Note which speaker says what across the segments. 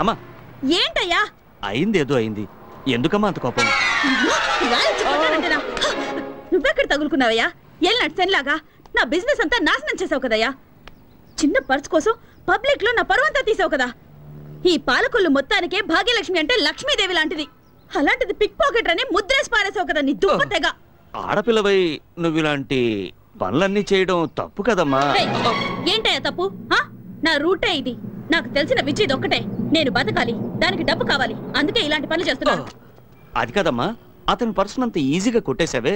Speaker 1: అమ్మా
Speaker 2: ఏంటయ్యా?
Speaker 1: అయింది ఏదో అయింది, ఎందుకమ్మా అంత కోపం?
Speaker 2: నువ్వెక్కడ తగులుకున్నావయ్యా? ఏళ్ళ సెన్లాగా నా బిజినెస్ అంతా నాశనం చేసావు కదయ్యా. చిన్న పర్స్ కోసం పబ్లిక్ లో నా పరువంతా తీసావు కదా. ఈ పాలకొల్లు మొత్తానికే భాగ్యలక్ష్మి అంటే లక్ష్మీదేవి లాంటిది. అలాంటిది పిక్ పాకెట్ అని ముద్రేసి పారేసావు కదా నీ దుప్ప.
Speaker 1: ఆడపిల్లవై నువ్వు ఇలాంటి పనులన్నీ చేయడం తప్పు కదమ్మా.
Speaker 2: ఏంటయ్యా తప్పు? నా రూటే ఇది. నాకు తెలిసిన విద్య ఒక్కటే, నేను బతకాలి, దానికి డబ్బు కావాలి, అందుకే ఇలాంటి పనులు చేస్తున్నాను.
Speaker 1: అది కదమ్మా, అతని పర్సన్ అంత ఈజీగా కొట్టేశావే,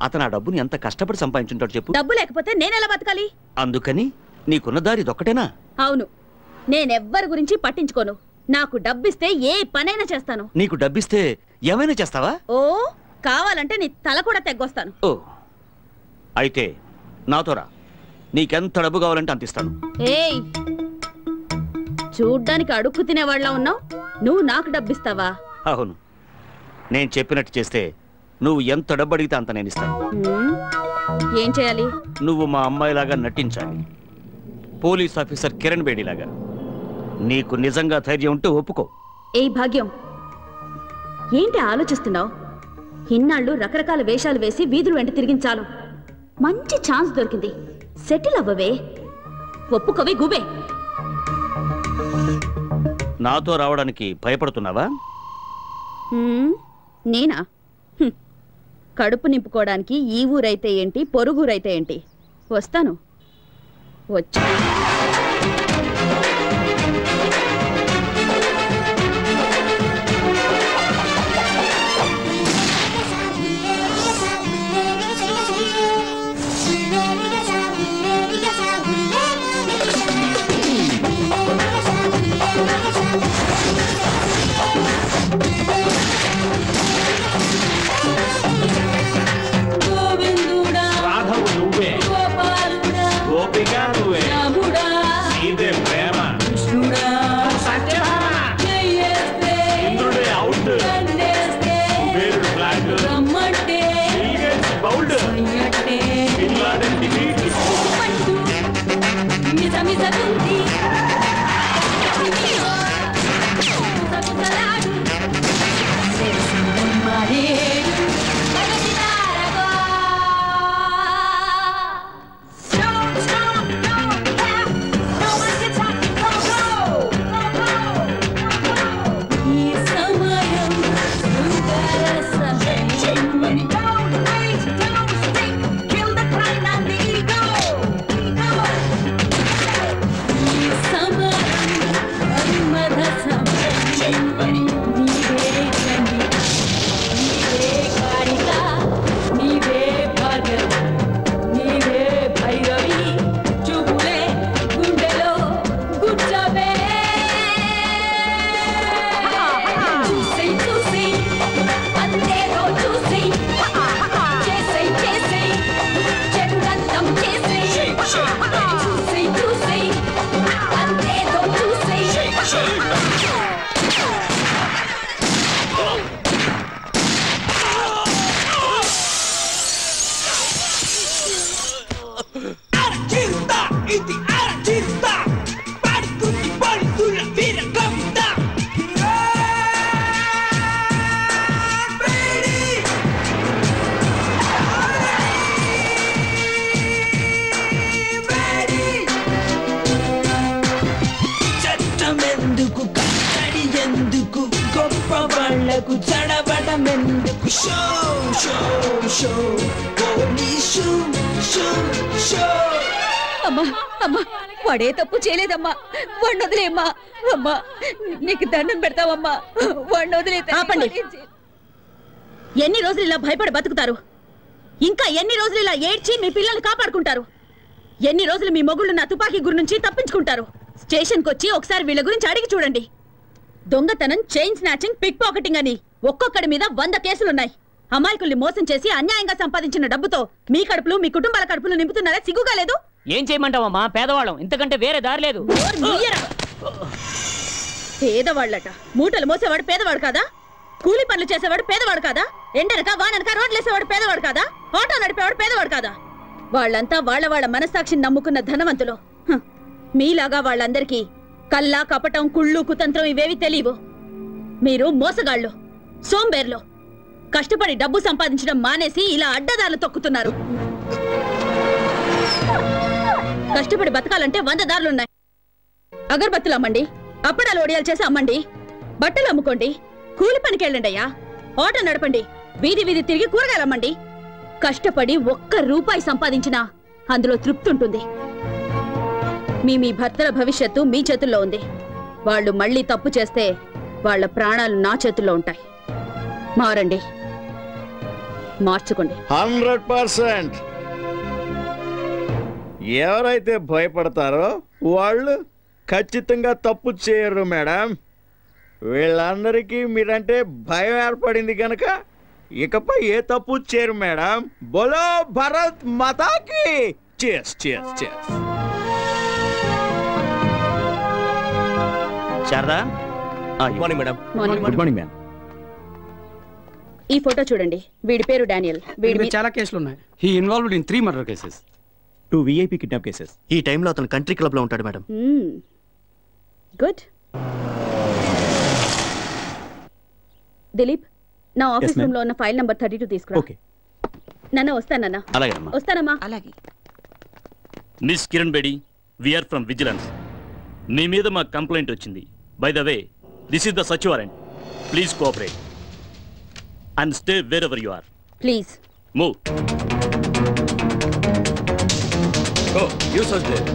Speaker 1: అతను ఆ డబ్బుని ఎంత కష్టపడి సంపాదించుంటాడు చెప్పు.
Speaker 2: డబ్బు లేకపోతే నేనెలా బతకాలి?
Speaker 1: అందుకని నీకున్న దారి ఇదొక్కటేనా?
Speaker 2: అవును, నేనెవ్వరి గురించి పట్టించుకోను. నాకు డబ్బిస్తే ఏ పనైనా చేస్తాను.
Speaker 1: నీకు డబ్బిస్తే ఏమైనా చేస్తావా?
Speaker 2: ఓ, కావాలంటే నీ తల కూడా తెగ్గొస్తాను.
Speaker 1: ఓ, అయితే నాతో రా, నీకెంత డబ్బు కావాలంటే అంత ఇస్తాను.
Speaker 2: ఏయ్, చూడ్డానికి అడుక్కు తినేవాళ్ళ ఉన్నావు, నువ్వు నాకు డబ్బిస్తావా?
Speaker 1: అవును, నేను చెప్పినట్టు చేస్తే నువ్వు ఎంత డబ్బు అడిగితే అంత నేను ఇస్తాను.
Speaker 2: ఏం చేయాలి?
Speaker 1: నువ్వు మా అమ్మాయిలాగా నటించాలి, పోలీస్ ఆఫీసర్ కిరణ్ బేడిలాగా. నీకు నిజంగా ధైర్యం ఉంటే ఒప్పుకో.
Speaker 2: ఏ భాగ్యం, ఏంటి ఆలోచిస్తున్నావు? ఇన్నాళ్ళు రకరకాల వేషాలు వేసి వీధులు వెంట తిరిగించాలు. మంచి ఛాన్స్ దొరికింది, సెటిల్ అవ్వవే. ఒప్పుకోవే గుబే.
Speaker 1: నాతో రావడానికి భయపడుతున్నావా?
Speaker 2: నేనా? కడుపు నింపుకోవడానికి ఈ ఊరైతే ఏంటి, పొరుగురైతే ఏంటి, వస్తాను. వచ్చా వాడే తప్పు చేయలేదమ్మా, వాడిని వదిలేమ్మా. అమ్మా, నీకు దండం పెడతావమ్మా, వాడిని వదిలే. ఎన్ని రోజులు ఇలా భయపడి బతుకుతారు? ఇంకా ఎన్ని రోజులు ఇలా ఏడ్చి మీ పిల్లల్ని కాపాడుకుంటారు? ఎన్ని రోజులు మీ మొగుళ్ళు నా తుపాకీ గురి నుంచి తప్పించుకుంటారు? స్టేషన్కి వచ్చి ఒకసారి వీళ్ళ గురించి అడిగి చూడండి. దొంగతనం, చైన్ స్నాచింగ్, పిక్ పాకెటింగ్ అని ఒక్కొక్కడి మీద 100 కేసులున్నాయి. అమాయకుల్ని మోసం చేసి అన్యాయంగా సంపాదించిన డబ్బుతో మీ కడుపులు, మీ కుటుంబాల కడుపులు నింపుతున్నారా? సిగ్గుగా లేదు?
Speaker 3: ఏం చేయమంటావమ్మా, పేదవాళ్ళం, ఇంతకంటే వేరే దారి లేదు.
Speaker 2: పేదవాళ్ళట, మూటలు మోసేవాడు పేదవాడు కాదా? కూలి పనులు చేసేవాడు పేదవాడు కాదా? ఎండనక వాననక రోడ్లేసేవాడు పేదవాడు కాదా? ఆటో నడిపేవాడు పేదవాడు కాదా? వాళ్ళంతా వాళ్ళ మనస్సాక్షిని నమ్ముకున్న ధనవంతులు. మీలాగా వాళ్ళందరికీ కల్లా కపటం కుళ్ళు కుతంత్రం ఇవేవి తెలియవు. మీరు మోసగాళ్ళు, సోంబేర్లు. కష్టపడి డబ్బు సంపాదించడం మానేసి ఇలా అడ్డదారులు తొక్కుతున్నారు. కష్టపడి బతకాలంటే 100 దారులున్నాయి. అగరబత్తులు అమ్మండి, అప్పడాలు ఒడియాలు చేసి అమ్మండి, బట్టలు అమ్ముకోండి, కూలి పనికి వెళ్ళండి అయ్యా, ఆటో నడపండి, వీధి వీధి తిరిగి కూరగాయలు అమ్మండి. కష్టపడి ₹1 సంపాదించినా అందులో తృప్తి ఉంటుంది. మీ భర్తల భవిష్యత్తు మీ చేతుల్లో ఉంది. వాళ్ళు మళ్ళీ తప్పు చేస్తే వాళ్ళ ప్రాణాలు నా చేతుల్లో ఉంటాయి. మారండి, మార్చుకోండి.
Speaker 1: 100%. ఎవరైతే భయపడతారో వాళ్ళు ఖచ్చితంగా తప్పు చేయరు మేడం. వీళ్ళందరికీ మీరంటే భయం ఏర్పడింది కనుక ఇకపై ఏ తప్పు చేయరు మేడం. బోలో భారత్ మాతాకి cheers cheers cheers. Sharada, good morning madam. Good morning ma'am.
Speaker 2: ఈ ఫోటో చూడండి. వీడి పేరు డానియల్. వీడి
Speaker 4: చాలా కేసులు ఉన్నాయి. He involved in 3 murder cases,
Speaker 5: 2 VIP kidnap cases. ఈ టైంలో అతను కంట్రీ క్లబ్ లో ఉంటాడు మేడం.
Speaker 2: గుడ్. దిలీప్, నా ఆఫీస్ రూమ్ లో ఉన్న ఫైల్ నంబర్ 32 తీసుకురా.
Speaker 5: ఓకే
Speaker 2: నాన్న, వస్తానన్నా.
Speaker 1: అలాగేనమ్మా.
Speaker 2: వస్తానమ్మా.
Speaker 6: అలాగే.
Speaker 7: Miss Kiran Bedi, we are from vigilance. మీ మీద మాకు కంప్లైంట్ వచ్చింది. By the way, this is the search warrant. Please cooperate and stay wherever you are.
Speaker 2: Please
Speaker 7: move.
Speaker 1: Oh you search there.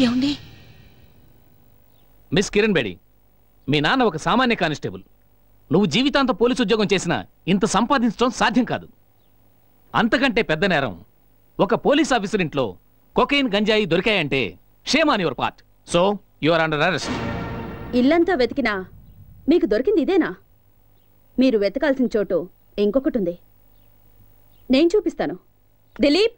Speaker 6: ఏమండి?
Speaker 3: మిస్ కిరణ్ బేడి, మీ నాన్న ఒక సామాన్య కానిస్టేబుల్. నువ్వు జీవితాంతం పోలీసు ఉద్యోగం చేసినా ఇంత సంపాదించడం సాధ్యం కాదు. అంతకంటే పెద్ద నేరం, ఒక పోలీస్ ఆఫీసర్ ఇంట్లో కొకైన్ గంజాయి దొరికాయంటే shame on your part. So you are under arrest.
Speaker 2: ఇల్లంతా వెతికినా మీకు దొరికింది ఇదేనా? మీరు వెతకాల్సిన చోటు ఇంకొకటి ఉంది. నేను చూపిస్తాను. దిలీప్,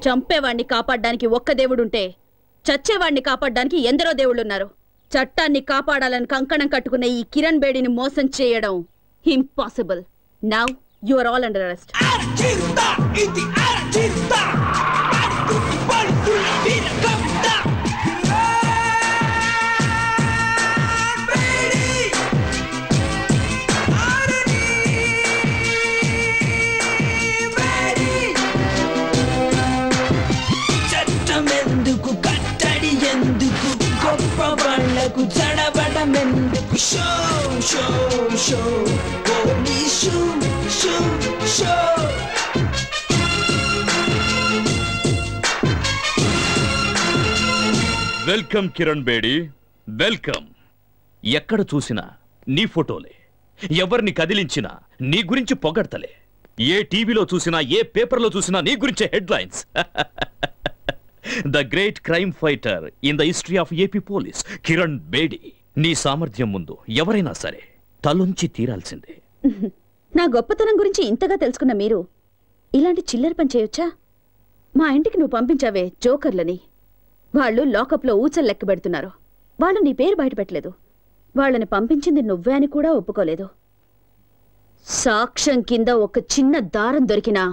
Speaker 2: చంపేవాణ్ణి కాపాడడానికి ఒక్క దేవుడుంటే చచ్చేవాణ్ణి కాపాడడానికి ఎందరో దేవుళ్ళున్నారు. చట్టాన్ని కాపాడాలని కంకణం కట్టుకున్న ఈ కిరణ్ బేడిని మోసం చేయడం impossible. Now you are all under arrest.
Speaker 7: Welcome Kiran Bedi, welcome. ఎక్కడ చూసినా నీ ఫోటోలే, ఎవరిని కదిలించినా నీ గురించి పొగడ్తలే, ఏ టీవీలో చూసినా ఏ పేపర్లో చూసినా నీ గురించే headlines. The great crime fighter in the history of AP police, Kiran Bedi. నీ సామర్థ్యం ముందు ఎవరైనా సరే తలొంచి తీరాల్సిందే.
Speaker 2: నా గొప్పతనం గురించి ఇంతగా తెలుసుకున్న మీరు ఇలాంటి చిల్లర పని చేయొచ్చా? మా ఇంటికి నువ్వు పంపించావే జోకర్లని, వాళ్ళు లాకప్లో ఊచలు లెక్క పెడుతున్నారు. వాళ్ళు నీ పేరు బయటపెట్టలేదు. వాళ్ళని పంపించింది నువ్వే అని కూడా ఒప్పుకోలేదు. సాక్ష్యం కింద ఒక చిన్న దారం దొరికినా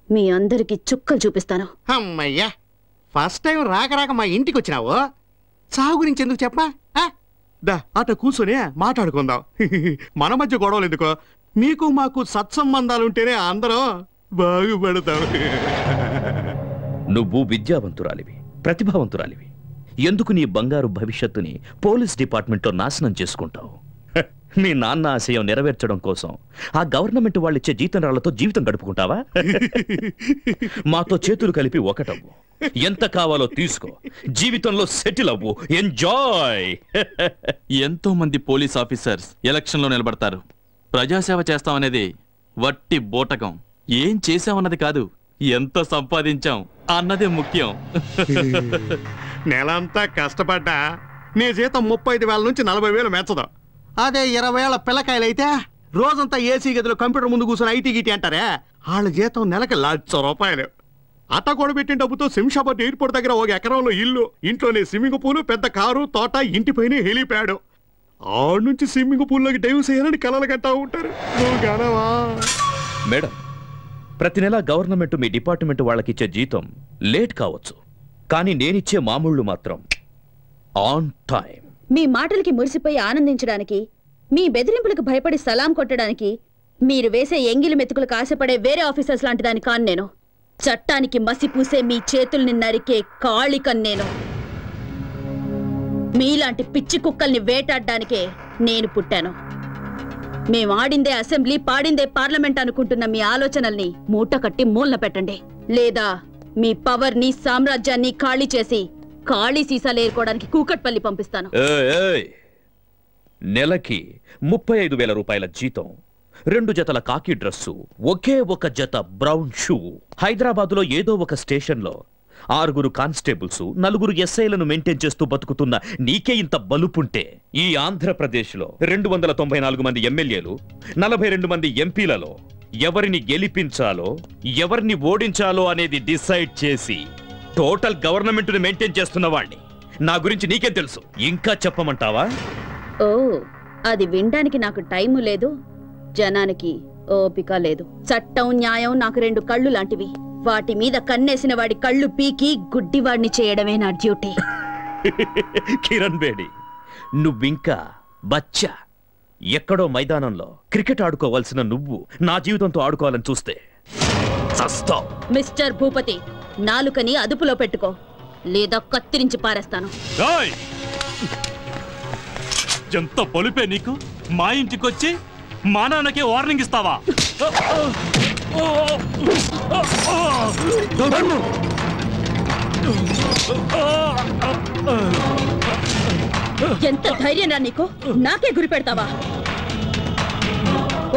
Speaker 2: మీ అందరికి చుక్కలు చూపిస్తాను.
Speaker 5: అమ్మయ్యా, ఫస్ట్ టైం రాక రాక మా ఇంటికి వచ్చినావు. సాగు గురించి ఎందుకు చెప్పా? దా అట కూర్చొని మాట్లాడుకుందాం. మన మధ్య గొడవలు ఎందుకో? మీకు మాకు సత్సంబంధాలుంటేనే అందరం బాగుపడతాం.
Speaker 7: నువ్వు విద్యావంతురాలివి, ప్రతిభావంతురాలివి. ఎందుకు నీ బంగారు భవిష్యత్తుని పోలీస్ డిపార్ట్మెంట్లో నాశనం చేసుకుంటావు? మీ నాన్న ఆశయం నెరవేర్చడం కోసం ఆ గవర్నమెంట్ వాళ్ళు ఇచ్చే జీతం రాళ్లతో జీవితం గడుపుకుంటావా? మాతో చేతులు కలిపి ఒకటవ్వు, ఎంత కావాలో తీసుకో, జీవితంలో సెటిల్ అవ్వు, ఎంజాయ్.
Speaker 6: ఎంతో మంది పోలీస్ ఆఫీసర్స్ ఎలక్షన్లో నిలబడతారు. ప్రజాసేవ చేస్తామనేది వట్టి బోటకం. ఏం చేశామన్నది కాదు, ఎంత సంపాదించాం అన్నదే ముఖ్యం.
Speaker 5: నెలంతా కష్టపడ్డా నీ జీతం 35,000 నుంచి 40,000 మెచ్చదు. అదే 20,000 పిల్లకాయలైతే రోజంతా ఏసీ గదిలో కంప్యూటర్ ముందు కూర్చొని ఐటీ గిటీ అంటారే, వాళ్ళ జీతం నెలకి ₹1,00,000. అట్ట కూడబెట్టిన డబ్బుతో శంషాబాద్ ఎయిర్పోర్ట్ దగ్గర 1 ఎకరంలో ఇల్లు, ఇంట్లోనే స్విమ్మింగ్ పూల్, పెద్ద కారు, తోట, ఇంటిపైనే హెలిప్యాడ్. ఆడ నుంచి స్విమ్మింగ్ పూల్లోకి డైవ్ చేయాలని కలలు కట్టా ఉంటారు.
Speaker 7: మేడం, ప్రతి నెల గవర్నమెంట్ మీ డిపార్ట్మెంట్ వాళ్ళకిచ్చే జీతం లేట్ కావచ్చు, కానీ నేనిచ్చే మామూళ్ళు మాత్రం ఆన్ టైం.
Speaker 2: మీ మాటలకి మురిసిపోయి ఆనందించడానికి, మీ బెదిరింపులకు భయపడి సలాం కొట్టడానికి మీరు వేసే ఎంగిలి మెతుకులకు ఆశపడే వేరే ఆఫీసర్స్ లాంటి దాని కాను నేను. చట్టానికి మసి పూసే మీ చేతుల్ని నరికే కాళికన్ నేను. మీలాంటి పిచ్చి కుక్కల్ని వేటాడడానికే నేను పుట్టాను. మేం ఆడిందే అసెంబ్లీ, పాడిందే పార్లమెంట్ అనుకుంటున్న మీ ఆలోచనల్ని మూట కట్టి మూలన పెట్టండి. లేదా మీ పవర్ని, సామ్రాజ్యాన్ని ఖాళీ చేసి ఖాళీ సీసాలు ఏరుకోవడానికి కూకట్పల్లి పంపిస్తాను.
Speaker 7: నెలకి 35,000 రూపాయల జీతం, 2 జతల కాకి డ్రెస్సు, ఒకే ఒక జత బ్రౌన్ షూ. హైదరాబాదులో ఏదో ఒక స్టేషన్లో 6 కానిస్టేబుల్స్, 4 ఎస్ఐలను మెయింటైన్ చేస్తూ బతుకుతున్న నీకే ఇంత బలుపుంటే, ఈ ఆంధ్రప్రదేశ్లో 294 మంది ఎమ్మెల్యేలు, 42 మంది ఎంపీలలో ఎవరిని గెలిపించాలో, ఎవరిని ఓడించాలో అనేది డిసైడ్ చేసి టోటల్ గవర్నమెంట్ ని మెయింటైన్ చేస్తున్న వాడిని. నా గురించి నీకేం తెలుసు? ఇంకా చెప్పమంటావా?
Speaker 2: ఓ, అది వినడానికి నాకు టైము లేదు, జనానికి ఓపిక లేదు. చట్టం, న్యాయం నాకు 2 కళ్ళు లాంటివి. వాటి మీద కన్నేసిన వాడి కళ్ళు పీకి గుడ్డివాడిని చేయడమే నా డ్యూటీ.
Speaker 7: కిరణ్ బేడి, నువ్వింకా బచ్చా. ఎక్కడో మైదానంలో క్రికెట్ ఆడుకోవాల్సిన నువ్వు నా జీవితంతో ఆడుకోవాలని చూస్తే చస్తావ్.
Speaker 2: మిస్టర్ భూపతి, నాలుకని అదుపులో పెట్టుకో, లేదా కత్తిరించి పారేస్తాను.
Speaker 6: ఎంత పొలిపే నీకు! మా ఇంటికొచ్చి మా నాన్నకి వార్నింగ్ ఇస్తావా?
Speaker 2: ఎంత ధైర్యం రా నీకు! నాకే గురి పెడతావా?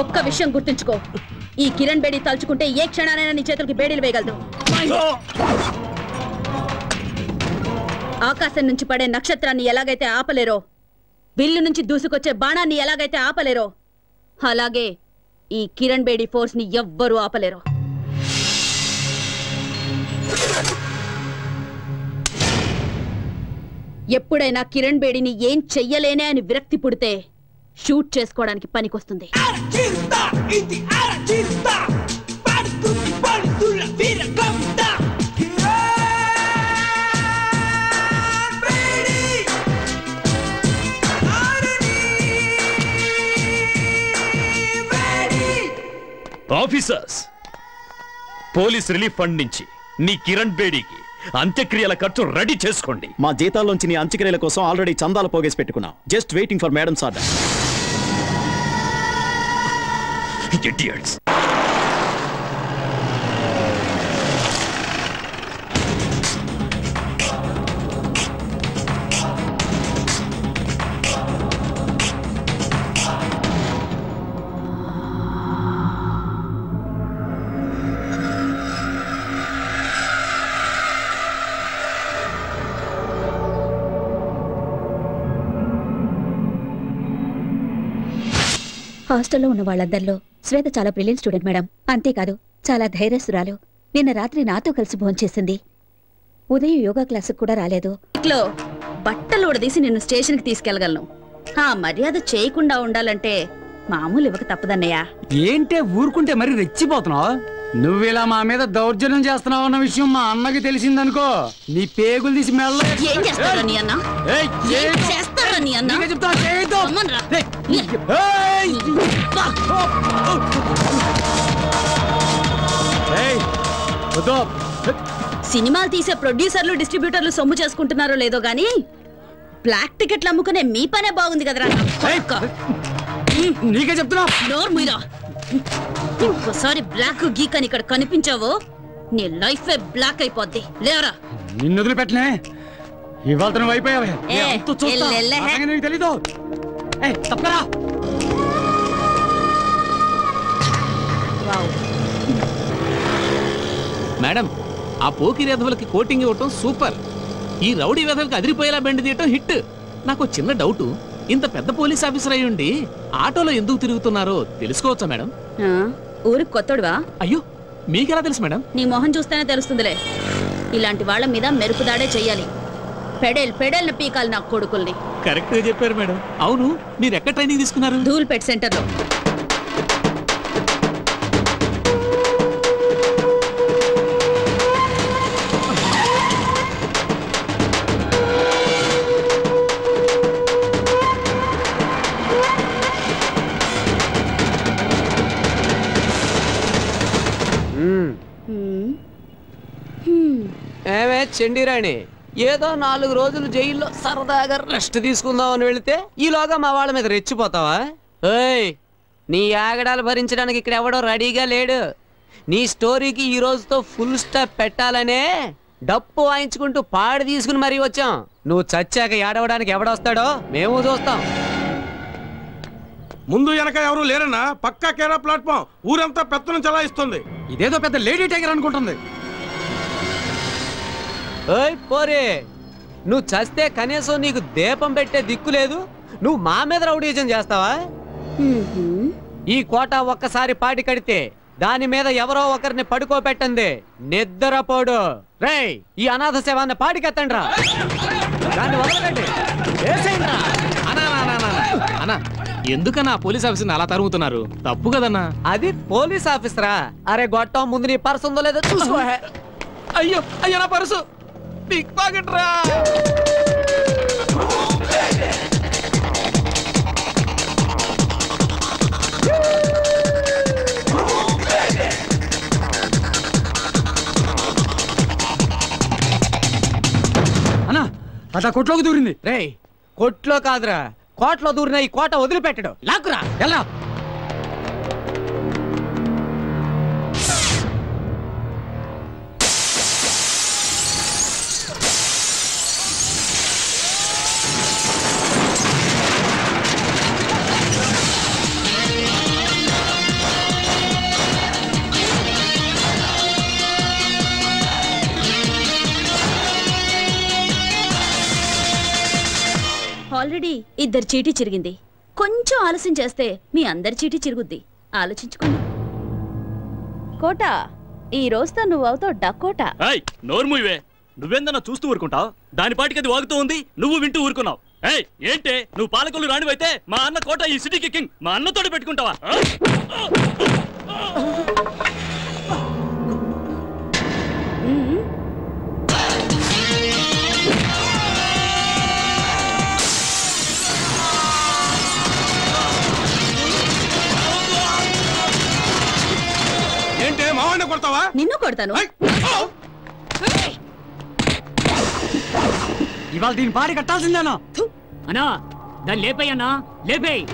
Speaker 2: ఒక్క విషయం గుర్తుంచుకో, ఈ కిరణ్ బేడి తలుచుకుంటే ఏ క్షణానైనా నీ చేతులకి బేడీలు వేయగలదు. ఆకాశం నుంచి పడే నక్షత్రాన్ని ఎలాగైతే ఆపలేరో, విల్లు నుంచి దూసుకొచ్చే బాణాన్ని ఎలాగైతే ఆపలేరో, అలాగే ఈ కిరణ్ బేడి ఫోర్స్ ని ఎవ్వరూ ఆపలేరు. ఎప్పుడైనా కిరణ్ బేడిని ఏం చెయ్యలేనే అని విరక్తి పుడితే షూట్ చేసుకోవడానికి పనికొస్తుంది.
Speaker 7: ఆఫీసర్స్, పోలీస్ రిలీఫ్ ఫండ్ నుంచి నీ కిరణ్ బేడీకి అంత్యక్రియల ఖర్చు రెడీ చేసుకోండి.
Speaker 8: మా జీతాల్లోంచి నీ అంత్యక్రియల కోసం ఆల్రెడీ చందాలు పోగేసి పెట్టుకున్నాం. Just waiting for madams order.
Speaker 7: Idiots.
Speaker 9: హాస్టల్లో ఉన్న వాళ్ళందరిలో శ్వేత చాలా బ్రిలియంట్ స్టూడెంట్ మేడం. అంతేకాదు చాలా ధైర్యస్తురాలు. నిన్న రాత్రి నాతో కలిసి భోంచేసింది. ఉదయం యోగా క్లాసుకు కూడా రాలేదు.
Speaker 2: ఇంట్లో బట్టలు ఉడదీసి నిన్ను స్టేషన్కి తీసుకెళ్లగలను. ఆ మర్యాద చేయకుండా ఉండాలంటే మామూలు ఇవ్వక తప్పదన్నయ్యా.
Speaker 4: ఏంటే ఊరుకుంటే మరి రెచ్చిపోతున్నావు? నువ్విలా మా మీద దౌర్జన్యం చేస్తున్నావు అన్న విషయం మా అన్నకి తెలిసిందనుకో, నీ పేగులు తీసి మెల్ల.
Speaker 2: ఏం చేస్తారా నీ అన్న? ఏం చేస్తారా నీ అన్న? సినిమాలు తీసే ప్రొడ్యూసర్లు, డిస్ట్రిబ్యూటర్లు సొమ్ము చేసుకుంటున్నారో లేదో గానీ బ్లాక్ టికెట్లు అమ్ముకునే మీ పనే బాగుంది కదరా.
Speaker 4: నీకే చెప్తున్నా.
Speaker 2: నోరు మీరా. ఇంకోసారి బ్లాక్ గీక్ అని ఇక్కడ కనిపించావో నీ లైఫ్ బ్లాక్ అయిపోద్ది. లేవరా.
Speaker 4: నిన్ను వదిలిపెట్టలే. ఇవాళ నువ్వు అయిపోయావే. నీకు తెలీదు. తప్పరా.
Speaker 3: మేడం, ఆ పోకిరి వెధవలకి కోటింగ్ ఇవ్వటం సూపర్. ఈ రౌడీ వెధవలకి అదిరిపోయేలా బెండ్ తీయటం హిట్. నాకు చిన్న డౌట్, ఇంత పెద్ద పోలీస్ ఆఫీసర్ అయి ఉండి ఆటోలో ఎందుకు తిరుగుతున్నారో తెలుసుకోవచ్చా మేడం?
Speaker 2: ఊరికి కొత్తడువా?
Speaker 3: అయ్యో, మీకెలా తెలుసు మేడం?
Speaker 2: నీ మొహం చూస్తేనే తెలుస్తుందిలే. ఇలాంటి వాళ్ళ మీద మెరుపుదాడే చెయ్యాలి. పెడేల్ని పీకాలి నా కొడుకుల్ని.
Speaker 3: కరెక్ట్ గా చెప్పారు మేడం. అవును, మీరు ఎక్కడ ట్రైనింగ్ తీసుకున్నారు?
Speaker 2: ధూల్పేట్ సెంటర్లో.
Speaker 10: ఏమే చెండిరాణి, ఏదో 4 రోజులు జైల్లో సరదాగా రెస్ట్ తీసుకుందామని వెళితే ఈలోగా మా వాళ్ళ మీద రెచ్చిపోతావా? ఏయ్, నీ ఆగడాలు భరించడానికి ఇక్కడ ఎవడో రెడీగా లేడు. నీ స్టోరీకి ఈ రోజుతో ఫుల్ స్టాప్ పెట్టాలనే డప్పు వాయించుకుంటూ పాడి తీసుకుని మరీ వచ్చాం. నువ్వు చచ్చాక ఏడవడానికి ఎవడొస్తాడో మేము చూస్తాం.
Speaker 11: ముందు వెనక ఎవరు లేరన్నా, పక్కా కేరా ప్లాట్ఫామ్. ఊరంతా పెత్తనం చలాయిస్తుంది.
Speaker 4: ఇదేదో పెద్ద లేడీ టైగర్ అనుకుంటుంది.
Speaker 10: ఓయ్ పోరే, నువ్వు చస్తే కనీసం నీకు దీపం పెట్టే దిక్కు లేదు. నువ్వు మా మీద రౌడీజం చేస్తావా? ఈ కోట ఒక్కసారి పాటి కడితే దాని మీద ఎవరో ఒకరిని పడుకోబెట్టండి నిద్రపోడు. రేయ్, ఈ అనాథ శవాన్ని పాటికెత్తండి రా. దాన్ని వదలకండి.
Speaker 3: అన్నా, ఎందుకన్నా పోలీస్ ఆఫీసర్ని అలా తరుగుతున్నారు? తప్పు కదన్నా.
Speaker 10: అది పోలీస్ ఆఫీసరా? అరే గొట్టం, ముందు నీ పర్సు ఉందో లేదో చూసుకో.
Speaker 3: అయ్యో అయ్యో, నా పర్సు పిక్ పాకెట్ రా.
Speaker 4: అన్నా, అట్లా కొట్లోకి దూరింది.
Speaker 10: రేయ్, కొట్లో కాదురా, కోట్లో దూరిన ఈ కోట వదిలిపెట్టడు. లాక్కురా.
Speaker 4: ఎలా?
Speaker 2: ఆల్రెడీ 2 చీటీ చిరిగింది. కొంచెం ఆలస్యం చేస్తే మీ అందరి చీటీ చిరుగుద్ది. ఆలోచించుకోండి. కోట, ఈ రోజుతో నువ్వు అవుతావు డకోటా.
Speaker 7: నోర్మువే, నువ్వేందన్నా చూస్తూ ఊరుకుంటావు? దాని పాటికి అది వాగుతూ ఉంది, నువ్వు వింటూ ఊరుకున్నావు. ఏంటే నువ్వు పాలకులు రానివైతే మా అన్న కోట ఈ సిటీకి కింగ్. మా అన్నతోటి పెట్టుకుంటావా?
Speaker 11: ఏంటే మావాడిని కొడతావా?
Speaker 2: నిన్ను కొడతాను.
Speaker 4: ఇవాళ దీని పాడి కట్టాల్సిందేనా?
Speaker 12: అన్నా, దాన్ని లేపేయన్నా, లేపేయ్.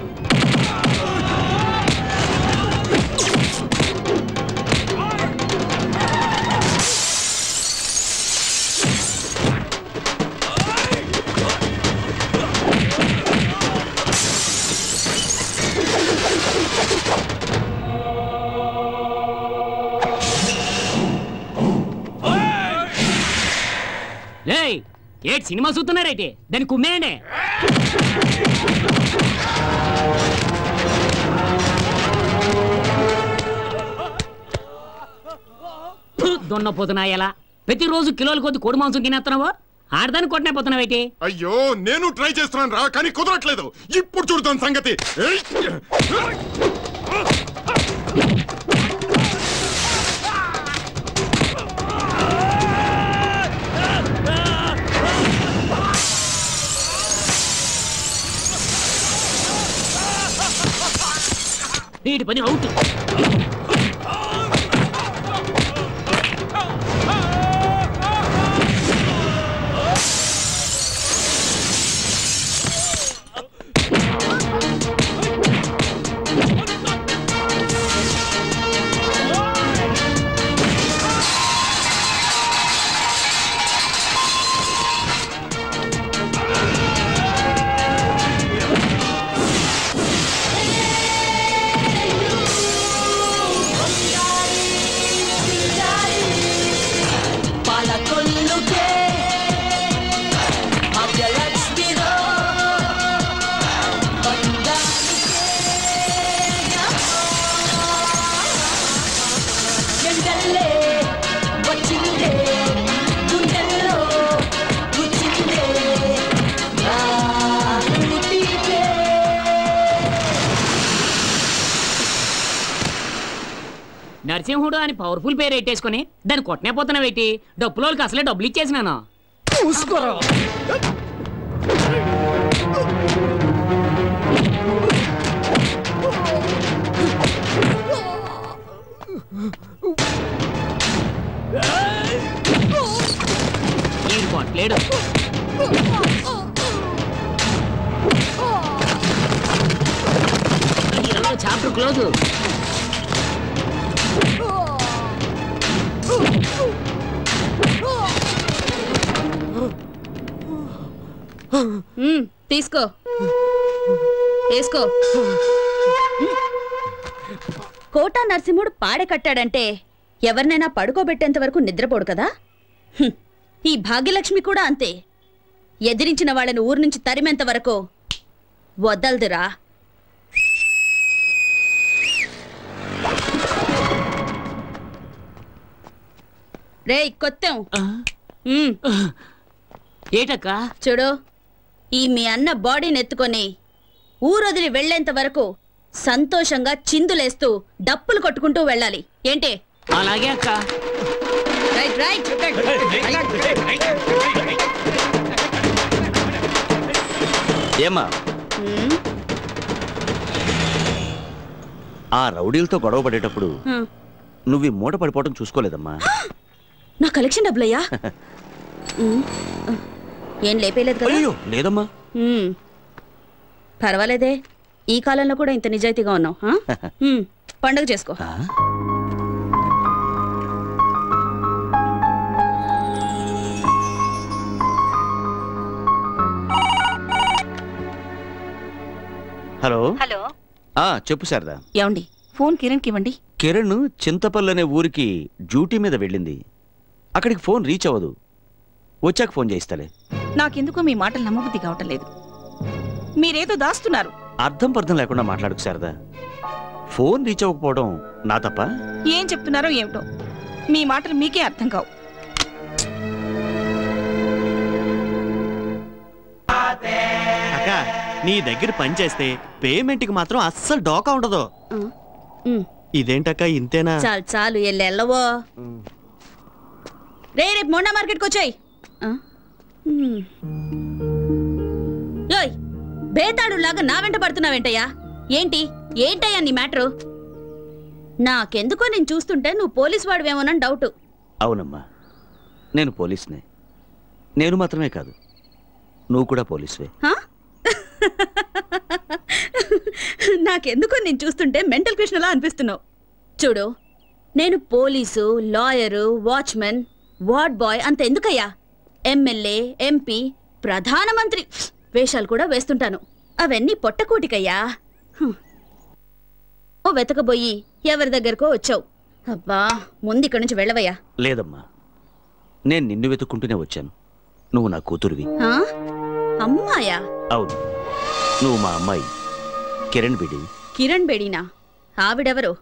Speaker 12: లేయ్, ఏటి సినిమా చూస్తున్నారైతే దాన్ని కుమ్మేయండి. దున్నపోతున్నా ఎలా ప్రతిరోజు కిలోల కొద్ది కోడి మాంసం తినేస్తున్నావా? ఆడదాన్ని కొట్టనే పోతున్నావేటి?
Speaker 11: అయ్యో, నేను ట్రై చేస్తున్నాను రా, కానీ కుదరట్లేదు. ఇప్పుడు చూడతాను సంగతి.
Speaker 12: వీటి పని అవుట్. నరసింహుడు అని పవర్ఫుల్ పేరు పెట్టేసుకుని దాన్ని కొట్టనే పోతున్నావేటి? డబ్బులోకి అసలే డబ్బులు ఇచ్చేసినాను.
Speaker 4: చూసుకోరా.
Speaker 12: ఈ కొట్టలేడు. Chapter close.
Speaker 2: తీసుకో, వేసుకో. కోటా నరసింహుడు పాడె కట్టాడంటే ఎవరినైనా పడుకోబెట్టేంత వరకు నిద్రపోడు కదా. ఈ భాగ్యలక్ష్మి కూడా అంతే. ఎదిరించిన వాళ్ళని ఊరు నుంచి తరిమేంత వరకు వదలదురా. రే కొత్తం
Speaker 12: ఏటక్క?
Speaker 2: చూడు, ఈ మీ అన్న బాడీని ఎత్తుకొని ఊరొదిలి వెళ్లేంత వరకు సంతోషంగా చిందులేస్తూ డప్పులు కొట్టుకుంటూ వెళ్ళాలి. ఏంటి?
Speaker 12: అలాగే అక్క.
Speaker 2: Right right.
Speaker 1: ఏమా ఆ రౌడీలతో గొడవ పడేటప్పుడు నువ్వు ఈ మూట పడిపోవడం చూసుకోలేదమ్మా?
Speaker 2: నా కలెక్షన్ డబ్బులయ్యా? ఏం లేపేలేదు కదా?
Speaker 1: అయ్యో లేదమ్మా.
Speaker 2: పర్వాలేదే, ఈ కాలంలో కూడా ఇంత నిజాయితీగా ఉన్నావు. పండుగ చేసుకో.
Speaker 1: హలో
Speaker 9: హలో,
Speaker 1: చెప్పు శారదా.
Speaker 9: ఏమండి, ఫోన్ కిరణ్కి ఇవ్వండి.
Speaker 1: కిరణ్ చింతపల్లి అనే ఊరికి డ్యూటీ మీద వెళ్ళింది. అక్కడికి ఫోన్ రీచ్ అవ్వదు. వచ్చాక ఫోన్ చేయిస్తాలే.
Speaker 9: నాకెందుకో మీ మాటలు నమ్మబుద్ధి కావటం లేదు. మీరేదో దాస్తున్నారు.
Speaker 1: అర్థం పర్థం లేకుండా మాట్లాడుకు శారదా. ఫోన్ రీచ్ అవ్వకపోవడం నా తప్ప?
Speaker 9: ఏం చెప్తున్నారో ఏమిటో, మీ మాటలు మీకే అర్థం కావు.
Speaker 5: అక్క, నీ దగ్గర పని చేస్తే పేమెంట్కి మాత్రం అస్సలు డోకా ఉండదు. ఇదేంటక్క ఇంతేనా?
Speaker 2: చాలు చాలు, ఎల్లవో. రేపు మొండా మార్కెట్కి వచ్చాయి. బేతాడు లాగా నా వెంట పడుతున్నావేంటయ్యా? ఏంటయ్యా నీ మ్యాటరు? నాకెందుకో నేను చూస్తుంటే నువ్వు పోలీసు వాడివేమోనని డౌట్.
Speaker 1: అవునమ్మా, నేను పోలీసునే. నేను మాత్రమే కాదు, నువ్వు కూడా పోలీసువే.
Speaker 2: నాకెందుకో నేను చూస్తుంటే మెంటల్ కృష్ణలా అనిపిస్తున్నావు. చూడు, నేను police, lawyer, watchman, ward boy అంత ఎందుకయ్యా? ఎమ్మెల్యే, ఎంపీ, ప్రధానమంత్రి వేషాలు కూడా వేస్తుంటాను. అవన్నీ పొట్టకూటికయ్యా. ఓ వెతకబోయి ఎవరి దగ్గరకో వచ్చావు. అబ్బా, ముందు ఇక్కడి నుంచి వెళ్ళవయ్యా.
Speaker 1: లేదమ్మా, నేను నిన్ను వెతుక్కుంటూనే వచ్చాను. నువ్వు నా కూతురువి.
Speaker 2: అమ్మాయా?
Speaker 1: అవును, నువ్వు మా అమ్మాయి కిరణ్ బేడి.
Speaker 2: కిరణ్ బేడీనా? ఆవిడెవరు?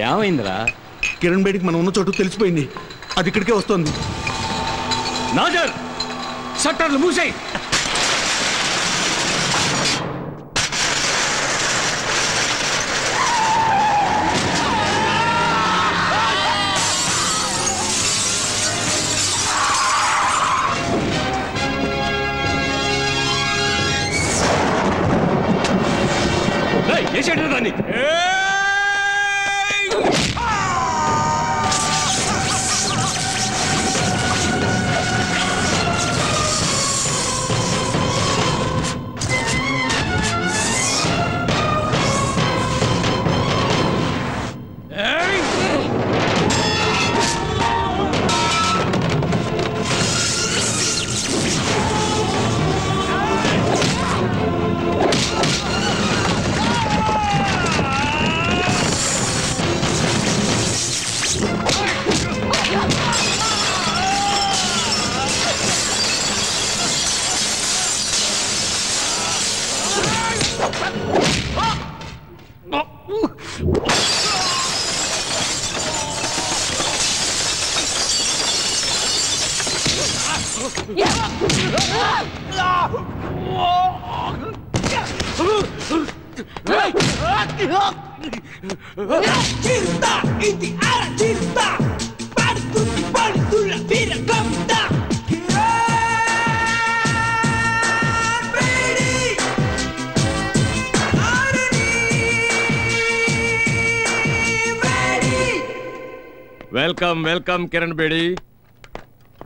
Speaker 4: ఏమైందిరా?
Speaker 5: కిరణ్ బేడికి మనం ఉన్న చోటు తెలిసిపోయింది. అది ఇక్కడికే వస్తుంది.
Speaker 4: నాజర్, షట్టర్లు మూసేయ్. దాన్ని
Speaker 13: వెల్కమ్ వెల్కమ్ కిరణ్ బేడి.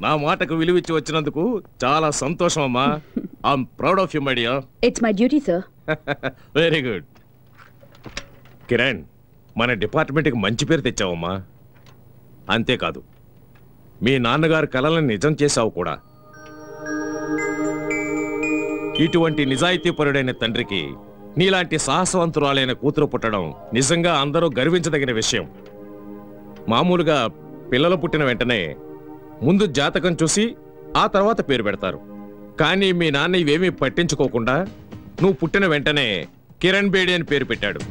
Speaker 13: నా మాటకు విలువిచ్చి వచ్చినందుకు చాలా సంతోషం అమ్మా. I'm proud of you my dear.
Speaker 2: It's my duty sir.
Speaker 13: Very good. Kiran, మన డిపార్ట్మెంట్కి మంచి పేరు తెచ్చావమ్మా. అంతేకాదు మీ నాన్నగారు కలలను నిజం చేశావు కూడా. ఇటువంటి నిజాయితీపరుడైన తండ్రికి నీలాంటి సాహసవంతురాలైన కూతురు పుట్టడం నిజంగా అందరూ గర్వించదగిన విషయం. మామూలుగా పిల్లలు పుట్టిన వెంటనే ముందు జాతకం చూసి ఆ తర్వాత పేరు పెడతారు. కానీ మీ నాన్న ఇవేమీ పట్టించుకోకుండా నువ్వు పుట్టిన వెంటనే కిరణ్ బేడి అని పేరు పెట్టాడు.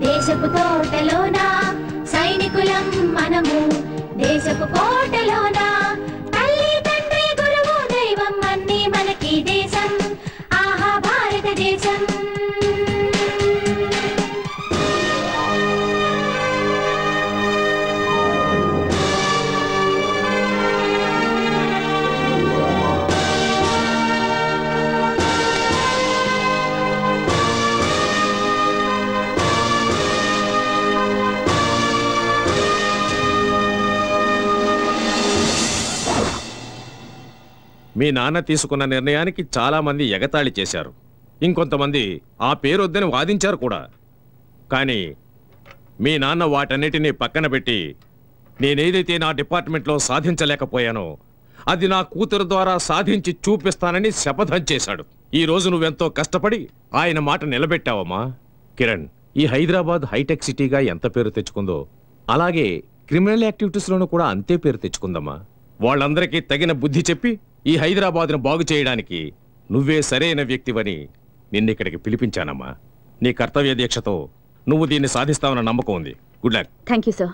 Speaker 14: దేశపు తోటలోనా సైనికులం మనము, దేశపు కోటలోనా తల్లి తండ్రి గురువు దైవం అన్నీ మనకి దేశం. ఆహా భారతదేశం.
Speaker 13: మీ నాన్న తీసుకున్న నిర్ణయానికి చాలా మంది ఎగతాళి చేశారు. ఇంకొంతమంది ఆ పేరు వద్దని వాదించారు కూడా. కానీ మీ నాన్న వాటన్నిటినీ పక్కన పెట్టి నేనేదైతే నా డిపార్ట్మెంట్లో సాధించలేకపోయానో అది నా కూతురు ద్వారా సాధించి చూపిస్తానని శపథం చేశాడు. ఈ రోజు నువ్వెంతో కష్టపడి ఆయన మాట నిలబెట్టావమ్మా. కిరణ్, ఈ హైదరాబాద్ హైటెక్ సిటీగా ఎంత పేరు తెచ్చుకుందో అలాగే క్రిమినల్ యాక్టివిటీస్లోనూ కూడా అంతే పేరు తెచ్చుకుందమ్మా. వాళ్ళందరికీ తగిన బుద్ధి చెప్పి ఈ హైదరాబాద్ను బాగు చేయడానికి నువ్వే సరైన వ్యక్తివని నిన్నిక్కడికి పిలిపించానమ్మా. నీ కర్తవ్య దీక్షతో నువ్వు దీన్ని సాధిస్తావన్న నమ్మకం ఉంది. Good luck.
Speaker 2: Thank you sir.